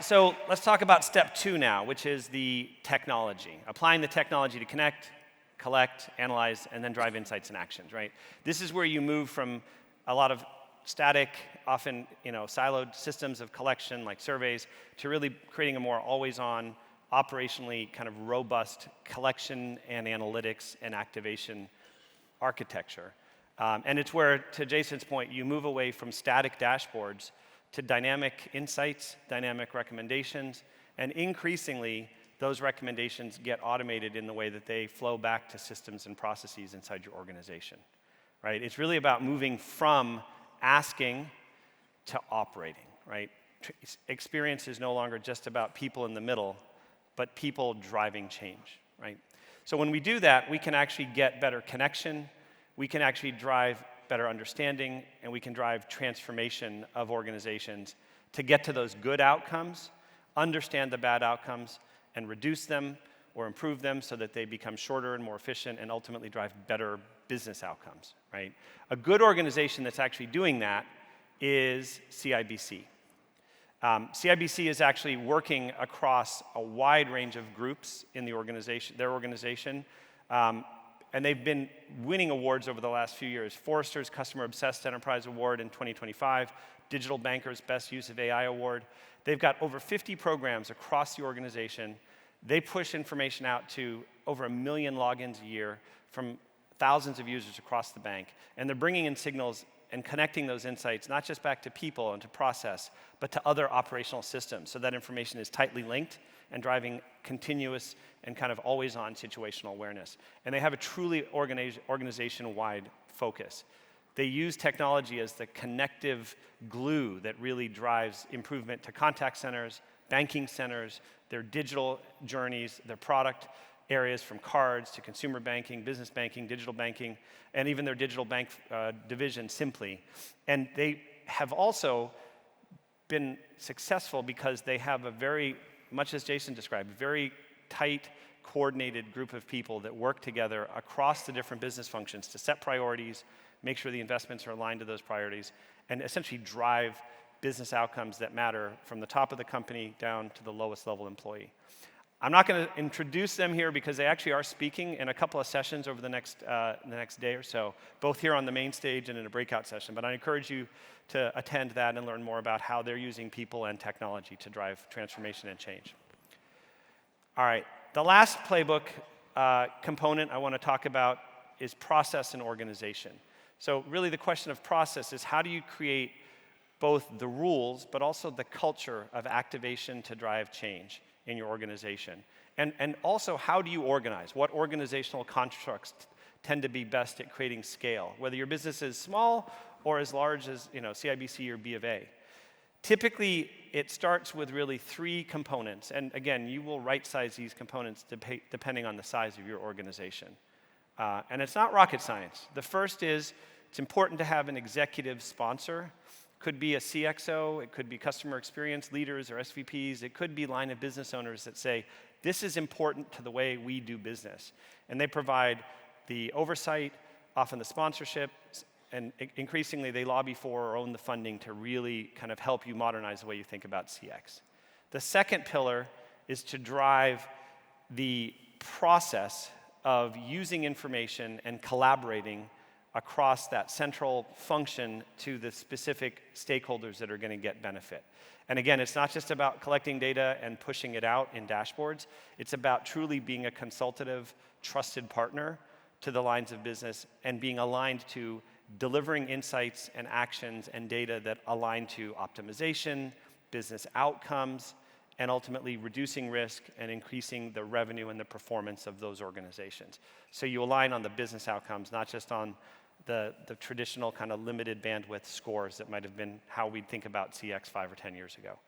so let's talk about step 2 now, which is the technology. Applying the technology to connect, collect, analyze, and then drive insights and actions, right? This is where you move from a lot of static, often siloed systems of collection like surveys to really creating a more always-on, operationally kind of robust collection and analytics and activation architecture. And it's where, to Jason's point, you move away from static dashboards to dynamic insights, dynamic recommendations, and increasingly, those recommendations get automated in the way that they flow back to systems and processes inside your organization, right? It's really about moving from asking to operating, right? Experience is no longer just about people in the middle, but people driving change, right? So when we do that, we can actually get better connection, we can actually drive better understanding, and we can drive transformation of organizations to get to those good outcomes, understand the bad outcomes, and reduce them or improve them so that they become shorter and more efficient and ultimately drive better business outcomes, right? A good organization that's actually doing that is CIBC. CIBC is actually working across a wide range of groups in the organization, their organization, and they've been winning awards over the last few years. Forrester's Customer Obsessed Enterprise Award in 2025, Digital Banker's Best Use of AI Award. They've got over 50 programs across the organization. They push information out to over 1 million logins a year from thousands of users across the bank. And they're bringing in signals and connecting those insights, not just back to people and to process, but to other operational systems, so that information is tightly linked and driving continuous and kind of always-on situational awareness. And they have a truly organization-wide focus. They use technology as the connective glue that really drives improvement to contact centers, banking centers, their digital journeys, their product areas from cards to consumer banking, business banking, digital banking, and even their digital bank division, Simply. And they have also been successful because they have a very, much as Jason described, very tight, coordinated group of people that work together across the different business functions to set priorities, make sure the investments are aligned to those priorities, and essentially drive business outcomes that matter from the top of the company down to the lowest level employee. I'm not going to introduce them here because they actually are speaking in a couple of sessions over the next day or so, both here on the main stage and in a breakout session. But I encourage you to attend that and learn more about how they're using people and technology to drive transformation and change. All right, the last playbook component I want to talk about is process and organization. So really the question of process is how do you create both the rules but also the culture of activation to drive change in your organization? And also, how do you organize? What organizational constructs tend to be best at creating scale, whether your business is small or as large as CIBC or B of A? Typically, it starts with really 3 components. And again, you will right-size these components depending on the size of your organization. And it's not rocket science. The first is it's important to have an executive sponsor. Could be a CXO, it could be customer experience leaders or SVPs, it could be line of business owners that say, this is important to the way we do business. And they provide the oversight, often the sponsorship, and increasingly they lobby for or own the funding to really kind of help you modernize the way you think about CX. The second pillar is to drive the process of using information and collaborating across that central function to the specific stakeholders that are going to get benefit. And again, it's not just about collecting data and pushing it out in dashboards. It's about truly being a consultative, trusted partner to the lines of business and being aligned to delivering insights and actions and data that align to optimization, business outcomes, and ultimately reducing risk and increasing the revenue and the performance of those organizations. So you align on the business outcomes, not just on the traditional kind of limited bandwidth scores that might have been how we'd think about CX 5 or 10 years ago.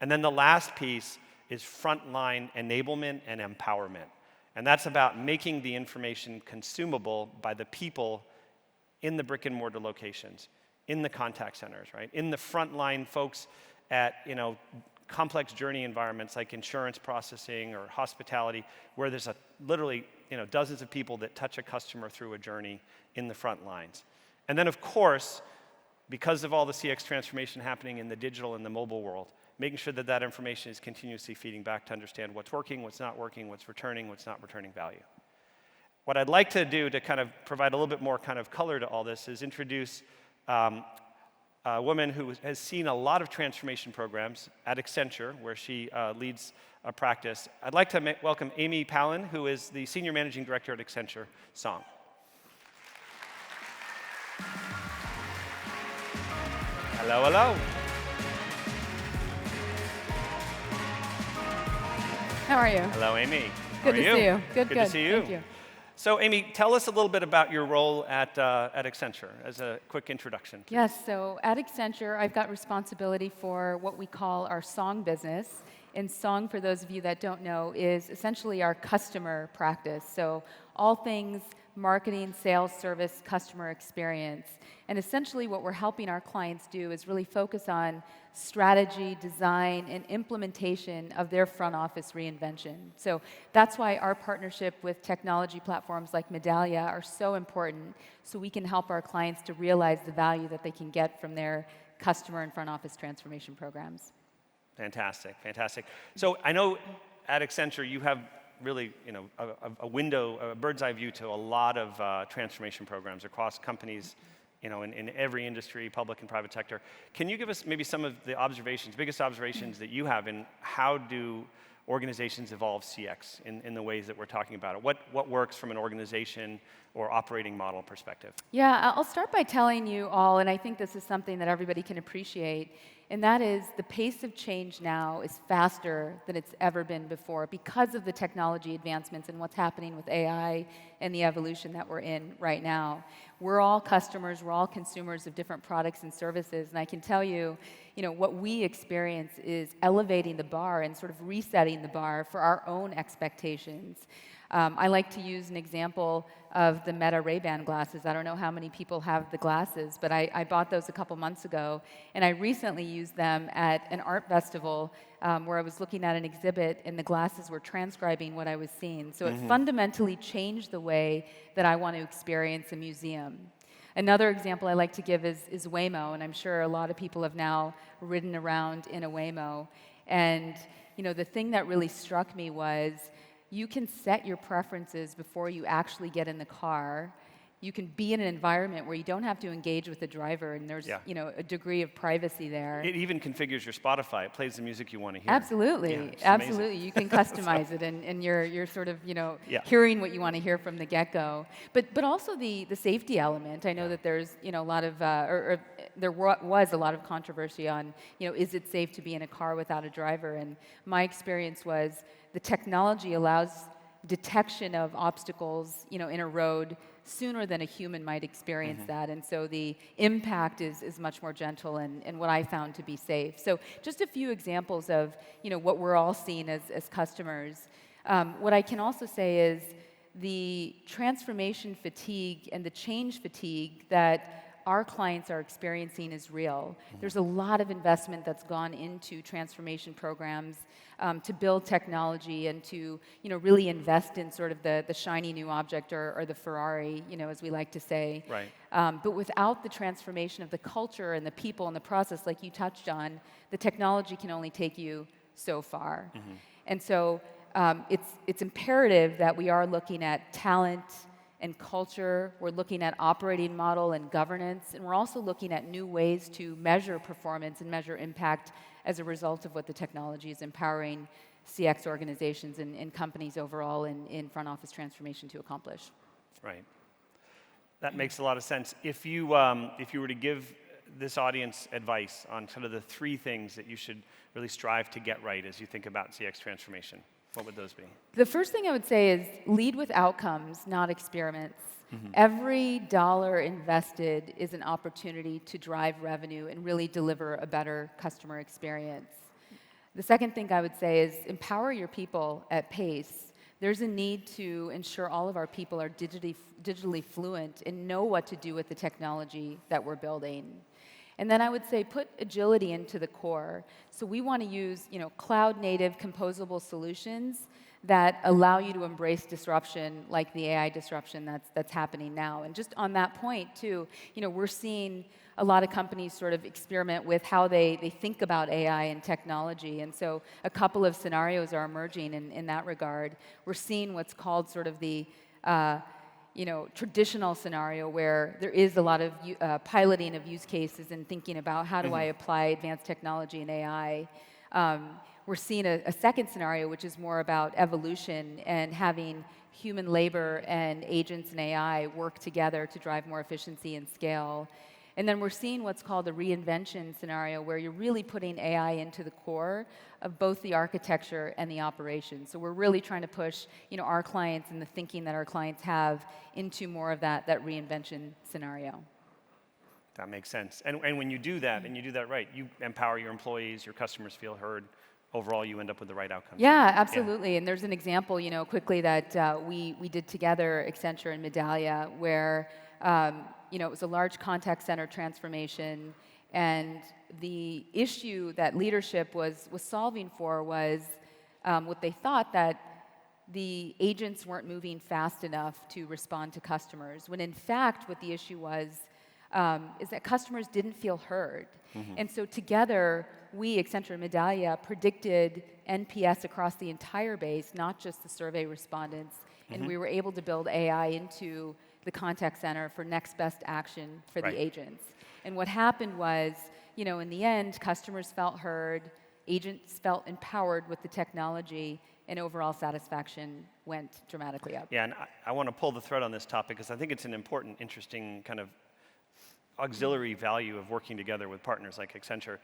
And then the last piece is frontline enablement and empowerment. And that's about making the information consumable by the people in the brick and mortar locations, in the contact centers, right? In the frontline folks at, complex journey environments like insurance processing or hospitality, where there's literally dozens of people that touch a customer through a journey in the front lines. And then, of course, because of all the CX transformation happening in the digital and the mobile world, making sure that that information is continuously feeding back to understand what's working, what's not working, what's not returning value. What I'd like to do to kind of provide a little bit more kind of color to all this is introduce a woman who has seen a lot of transformation programs at Accenture, where she leads a practice. I'd like to welcome Amy Palen, who is the Senior Managing Director at Accenture Song. Hello, hello. How are you? Hello, Amy. Good to see you. Good to see you. Thank you. So, Amy, tell us a little bit about your role at Accenture as a quick introduction. Yes, so at Accenture, I've got responsibility for what we call our Song business. And Song, for those of you that don't know, is essentially our customer practice. So all things marketing, sales, service, customer experience. And essentially what we're helping our clients do is really focus on strategy, design, and implementation of their front office reinvention. So that's why our partnership with technology platforms like Medallia are so important, so we can help our clients to realize the value that they can get from their customer and front office transformation programs. Fantastic, fantastic. So I know at Accenture you have really, a window, a bird's eye view to a lot of transformation programs across companies, in every industry, public and private sector. Can you give us maybe some of the biggest observations that you have in how do organizations evolve CX in the ways that we're talking about it? What works from an organization or operating model perspective? Yeah, I'll start by telling you all, and I think this is something that everybody can appreciate, and that is the pace of change now is faster than it's ever been before because of the technology advancements and what's happening with AI and the evolution that we're in right now. We're all customers, we're all consumers of different products and services, and I can tell you, what we experience is elevating the bar and sort of resetting the bar for our own expectations. I like to use an example of the Meta Ray-Ban glasses. I don't know how many people have the glasses, but I bought those a couple months ago, and I recently used them at an art festival where I was looking at an exhibit, and the glasses were transcribing what I was seeing. So it fundamentally changed the way that I want to experience a museum. Another example I like to give is Waymo, and I'm sure a lot of people have now ridden around in a Waymo. And the thing that really struck me was you can set your preferences before you actually get in the car. You can be in an environment where you don't have to engage with the driver, and there's a degree of privacy there. It even configures your Spotify. It plays the music you want to hear. Absolutely, absolutely. You can customize it, and you're sort of hearing what you want to hear from the get-go. But also the safety element. I know that there's a lot of there was a lot of controversy on is it safe to be in a car without a driver? And my experience was the technology allows detection of obstacles in a road sooner than a human might experience that. And so the impact is much more gentle and what I found to be safe. So just a few examples of what we're all seeing as customers. What I can also say is the transformation fatigue and the change fatigue that our clients are experiencing is real. There's a lot of investment that's gone into transformation programs to build technology and to really invest in sort of the shiny new object or the Ferrari, as we like to say. Right. But without the transformation of the culture and the people and the process, like you touched on, the technology can only take you so far. And so it's imperative that we are looking at talent and culture, we're looking at operating model and governance, and we're also looking at new ways to measure performance and measure impact as a result of what the technology is empowering CX organizations and companies overall in front office transformation to accomplish. Right. That makes a lot of sense. If you were to give this audience advice on kind of the three things that you should really strive to get right as you think about CX transformation, what would those be? The first thing I would say is lead with outcomes, not experiments. Every dollar invested is an opportunity to drive revenue and really deliver a better customer experience. The second thing I would say is empower your people at pace. There's a need to ensure all of our people are digitally fluent and know what to do with the technology that we're building. And then I would say put agility into the core. So we want to use cloud-native composable solutions that allow you to embrace disruption like the AI disruption that's happening now. And just on that point too, we're seeing a lot of companies sort of experiment with how they think about AI and technology. And so a couple of scenarios are emerging in that regard. We're seeing what's called sort of the traditional scenario where there is a lot of piloting of use cases and thinking about how do I apply advanced technology and AI. We're seeing a second scenario, which is more about evolution and having human labor and agents and AI work together to drive more efficiency and scale. And then we're seeing what's called a reinvention scenario, where you're really putting AI into the core of both the architecture and the operation. So we're really trying to push our clients and the thinking that our clients have into more of that reinvention scenario. That makes sense. And when you do that, and you do that right, you empower your employees, your customers feel heard. Overall, you end up with the right outcomes. Yeah, absolutely. Yeah. And there's an example, quickly that we did together, Accenture and Medallia, where it was a large contact center transformation, and the issue that leadership was solving for was what they thought that the agents weren't moving fast enough to respond to customers, when in fact what the issue was is that customers didn't feel heard. And so together, we, Accenture and Medallia, predicted NPS across the entire base, not just the survey respondents, and we were able to build AI into the contact center for next best action for the agents. And what happened was, in the end, customers felt heard, agents felt empowered with the technology, and overall satisfaction went dramatically up. Yeah, and I want to pull the thread on this topic because I think it's an important, interesting kind of auxiliary value of working together with partners like Accenture.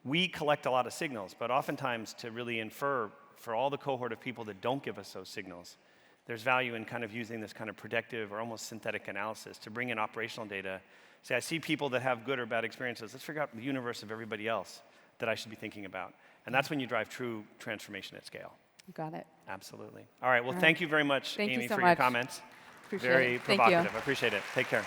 We collect a lot of signals, but oftentimes to really infer for all the cohort of people that don't give us those signals, there's value in kind of using this kind of predictive or almost synthetic analysis to bring in operational data. Say, I see people that have good or bad experiences. Let's figure out the universe of everybody else that I should be thinking about. And that's when you drive true transformation at scale. Got it. Absolutely. All right, well, thank you very much, Thank Amy, you so for much. your comments. Appreciate Very it. Thank provocative. you. I appreciate it. Take care.